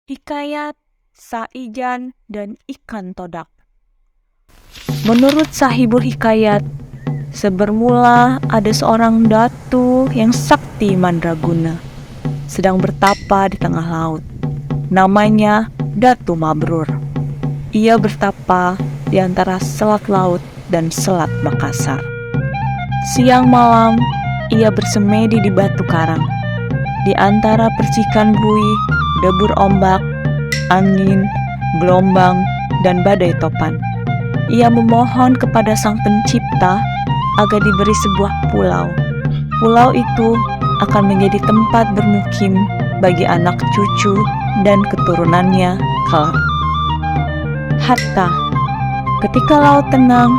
Hikayat Saijan dan Ikan Todak. Menurut sahibul hikayat, sebermula ada seorang datu yang sakti mandraguna, sedang bertapa di tengah laut. Namanya Datu Mabrur. Ia bertapa di antara selat laut dan selat Makassar. Siang malam, ia bersemedi di batu karang. Di antara percikan buih, debur ombak, angin, gelombang, dan badai topan, ia memohon kepada Sang Pencipta agar diberi sebuah pulau. Pulau itu akan menjadi tempat bermukim bagi anak cucu dan keturunannya kelak. Hatta, ketika laut tenang,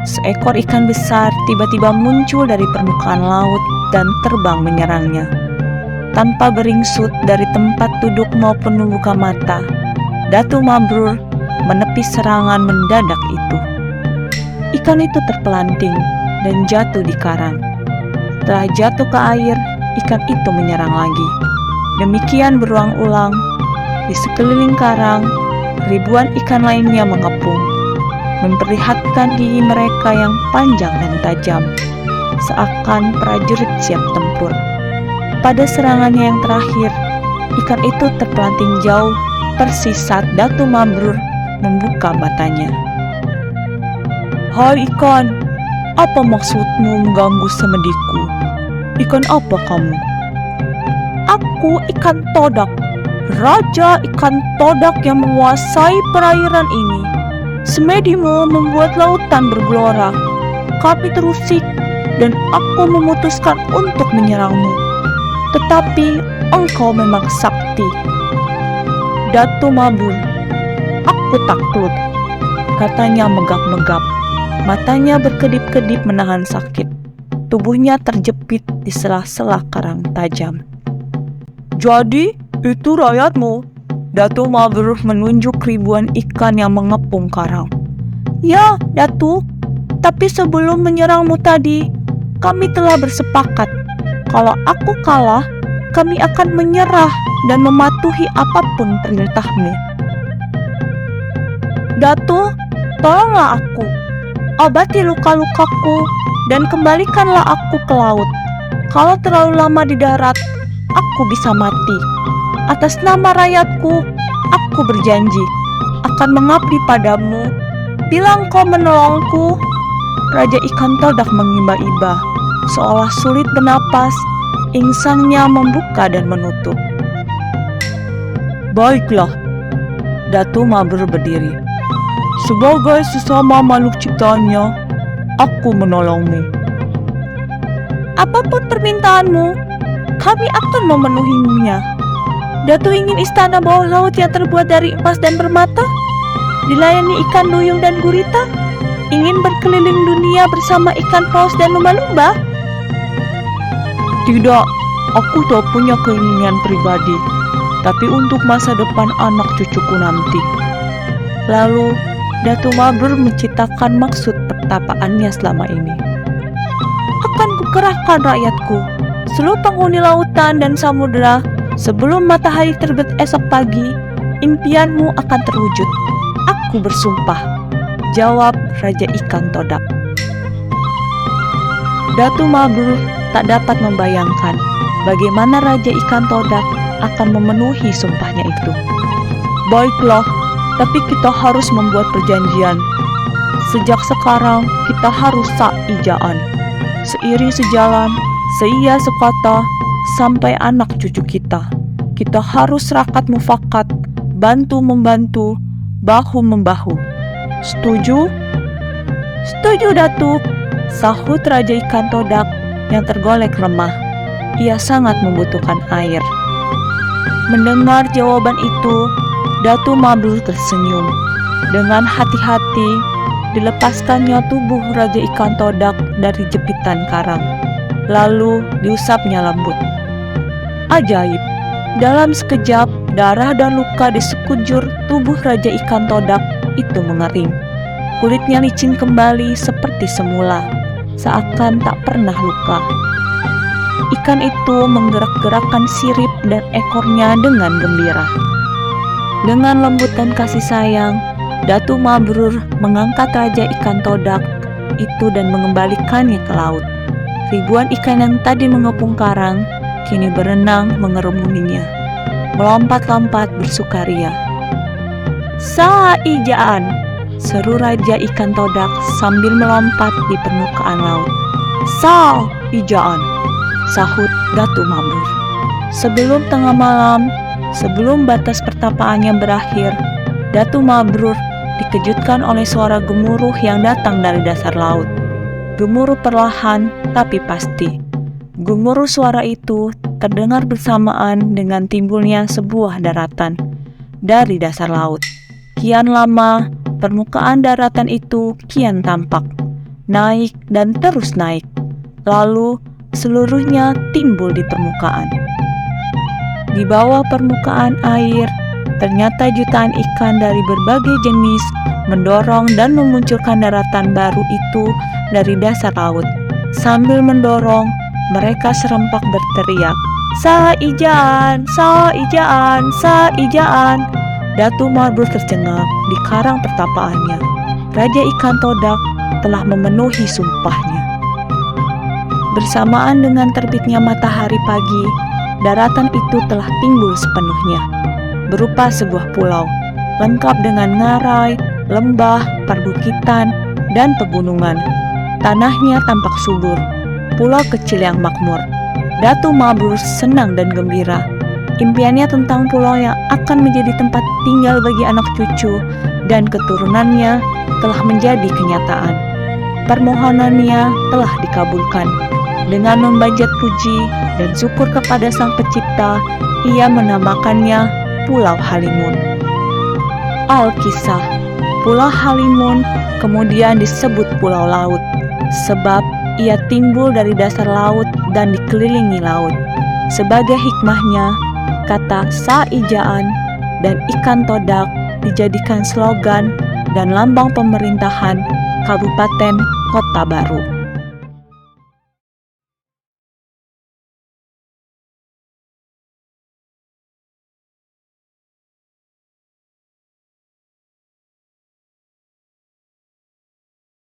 seekor ikan besar tiba-tiba muncul dari permukaan laut dan terbang menyerangnya. Tanpa beringsut dari tempat duduk maupun membuka mata, Datu Mabrur menepis serangan mendadak itu. Ikan itu terpelanting dan jatuh di karang. Setelah jatuh ke air, ikan itu menyerang lagi. Demikian berulang-ulang. Di sekeliling karang, ribuan ikan lainnya mengepung, memperlihatkan gigi mereka yang panjang dan tajam, seakan prajurit siap tempur. Pada serangannya yang terakhir, ikan itu terpelanting jauh, persis saat Datu Mabrur membuka matanya. "Hai ikan, apa maksudmu mengganggu semediku? Ikan apa kamu?" "Aku ikan todak, raja ikan todak yang menguasai perairan ini. Semedimu membuat lautan bergelora. Kami terusik dan aku memutuskan untuk menyerangmu. Tetapi engkau memang sakti." "Datu Mabrur, aku takut," katanya megap-megap. Matanya berkedip-kedip menahan sakit. Tubuhnya terjepit di sela-sela karang tajam. "Jadi, itu rakyatmu?" Datu Mabrur menunjuk ribuan ikan yang mengepung karang. "Ya, Datu. Tapi sebelum menyerangmu tadi, kami telah bersepakat. Kalau aku kalah, kami akan menyerah dan mematuhi apapun perintahmu." "Datu, tolonglah aku. Obati luka-lukaku dan kembalikanlah aku ke laut. Kalau terlalu lama di darat, aku bisa mati. Atas nama rakyatku, aku berjanji akan mengabdi padamu. Bila engkau menolongku." Raja Ikan Todak mengimba-imba, seolah sulit bernapas. Insangnya membuka dan menutup. "Baiklah," Datu Mabrur berdiri. "Sebagai sesama makhluk ciptaannya, aku menolongmu. Apapun permintaanmu, kami akan memenuhinya." "Datu ingin istana bawah laut yang terbuat dari emas dan permata, dilayani ikan duyung dan gurita, ingin berkeliling dunia bersama ikan paus dan lumba-lumba?" "Tidak, aku tak punya keinginan pribadi, tapi untuk masa depan anak cucuku nanti." Lalu, Datu Mabrur menceritakan maksud pertapaannya selama ini. "Akan kukerahkan rakyatku, seluruh penghuni lautan dan samudera. Sebelum matahari terbit esok pagi, impianmu akan terwujud. Aku bersumpah," jawab Raja Ikan Todak. Datu Mabrur tak dapat membayangkan bagaimana Raja Ikan Todak akan memenuhi sumpahnya itu. "Baiklah, tapi kita harus membuat perjanjian. Sejak sekarang kita harus saijaan, seiri sejalan, seia sekata, sampai anak cucu kita. Kita harus rakat mufakat, bantu-membantu, bahu-membahu. Setuju?" "Setuju, Datu," sahut Raja Ikan Todak yang tergolek lemah. Ia sangat membutuhkan air. Mendengar jawaban itu, Datu Mabrur tersenyum. Dengan hati-hati, dilepaskannya tubuh Raja Ikan Todak dari jepitan karang. Lalu diusapnya lembut. Ajaib, dalam sekejap darah dan luka di sekujur tubuh Raja Ikan Todak itu mengering. Kulitnya licin kembali seperti semula, seakan tak pernah luka. Ikan itu menggerak-gerakkan sirip dan ekornya dengan gembira. Dengan lembut dan kasih sayang, Datu Mabrur mengangkat Raja Ikan Todak itu dan mengembalikannya ke laut. Ribuan ikan yang tadi mengepung karang kini berenang mengerumuninya, melompat-lompat bersukaria. "Sa-ijaan!" seru Raja Ikan Todak sambil melompat di permukaan laut. "Sa-ijaan!" sahut Datu Mabrur. Sebelum tengah malam, sebelum batas pertapaannya berakhir, Datu Mabrur dikejutkan oleh suara gemuruh yang datang dari dasar laut. Gemuruh perlahan tapi pasti. Gemuruh suara itu terdengar bersamaan dengan timbulnya sebuah daratan dari dasar laut. Kian lama, permukaan daratan itu kian tampak, naik dan terus naik. Lalu seluruhnya timbul di permukaan. Di bawah permukaan air, ternyata jutaan ikan dari berbagai jenis mendorong dan memunculkan daratan baru itu dari dasar laut. Sambil mendorong, mereka serempak berteriak, "Sa-ijaan! Sa-ijaan! Sa-ijaan!" Datu Mabrur tercengang di karang pertapaannya. Raja Ikan Todak telah memenuhi sumpahnya. Bersamaan dengan terbitnya matahari pagi, daratan itu telah timbul sepenuhnya, berupa sebuah pulau, lengkap dengan ngarai, lembah, perbukitan, dan pegunungan. Tanahnya tampak subur, pulau kecil yang makmur. Datu Mabrur senang dan gembira. Impiannya tentang pulau yang akan menjadi tempat tinggal bagi anak cucu dan keturunannya telah menjadi kenyataan. Permohonannya telah dikabulkan. Dengan membajak puji dan syukur kepada Sang Pencipta, ia menamakannya Pulau Halimun. Alkisah, Pulau Halimun kemudian disebut Pulau Laut, sebab ia timbul dari dasar laut dan dikelilingi laut. Sebagai hikmahnya, kata Sa-ijaan dan Ikan Todak dijadikan slogan dan lambang pemerintahan Kabupaten Kota Baru.